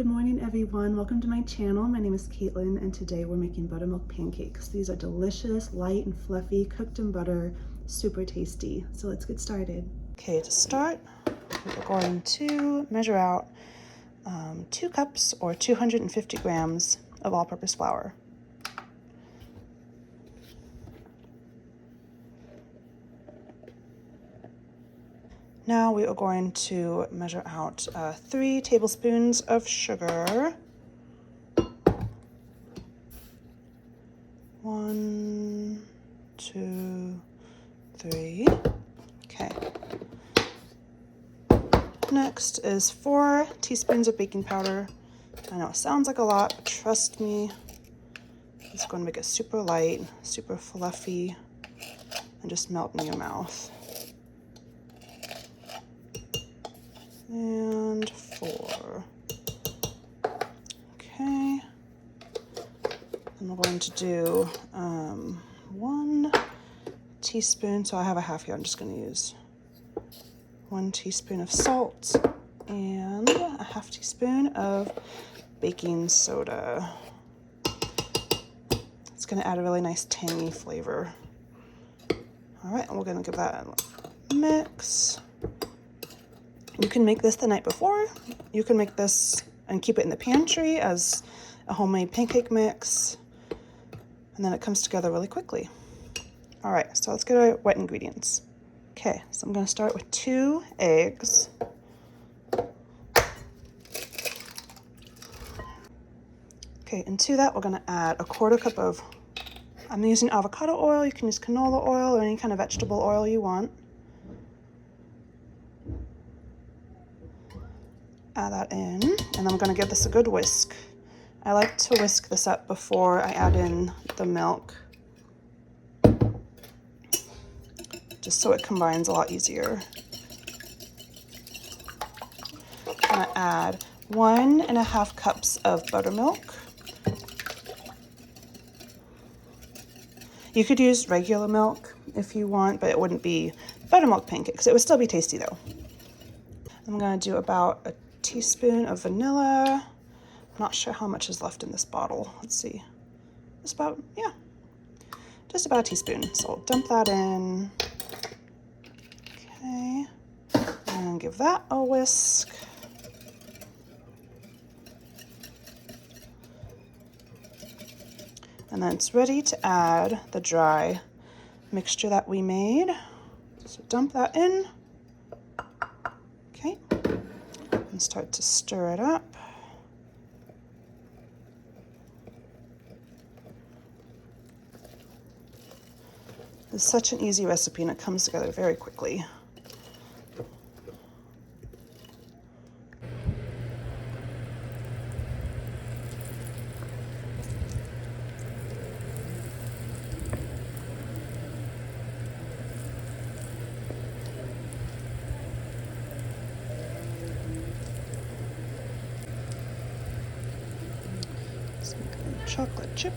Good morning, everyone. Welcome to my channel. My name is Caitlin, and today we're making buttermilk pancakes. These are delicious, light and fluffy, cooked in butter, super tasty. So let's get started. Okay, to start, we're going to measure out 2 cups or 250 grams of all-purpose flour. Now we are going to measure out 3 tablespoons of sugar. 1, 2, 3. Okay. Next is 4 teaspoons of baking powder. I know it sounds like a lot, but trust me, it's going to make it super light, super fluffy, and just melt in your mouth. And 4. Okay. Then we're going to do 1 teaspoon. So I have a half here. I'm just going to use 1 teaspoon of salt and a half teaspoon of baking soda. It's going to add a really nice tangy flavor. All right, and we're going to give that a mix. You can make this the night before. You can make this and keep it in the pantry as a homemade pancake mix, and then it comes together really quickly. All right, so let's get our wet ingredients. Okay, so I'm going to start with 2 eggs. Okay, and to that we're going to add a 1/4 cup of, I'm using avocado oil. You can use canola oil or any kind of vegetable oil you want. Add that in, and I'm going to give this a good whisk. I like to whisk this up before I add in the milk, just so it combines a lot easier. I'm going to add 1.5 cups of buttermilk. You could use regular milk if you want, but it wouldn't be buttermilk pancakes. It would still be tasty though. I'm going to do about a teaspoon of vanilla. I'm not sure how much is left in this bottle. Let's see. Just about a teaspoon. So I'll dump that in. Okay. And give that a whisk. And then it's ready to add the dry mixture that we made. So dump that in. Okay. And start to stir it up. It's such an easy recipe and it comes together very quickly. Let's make a chocolate chip.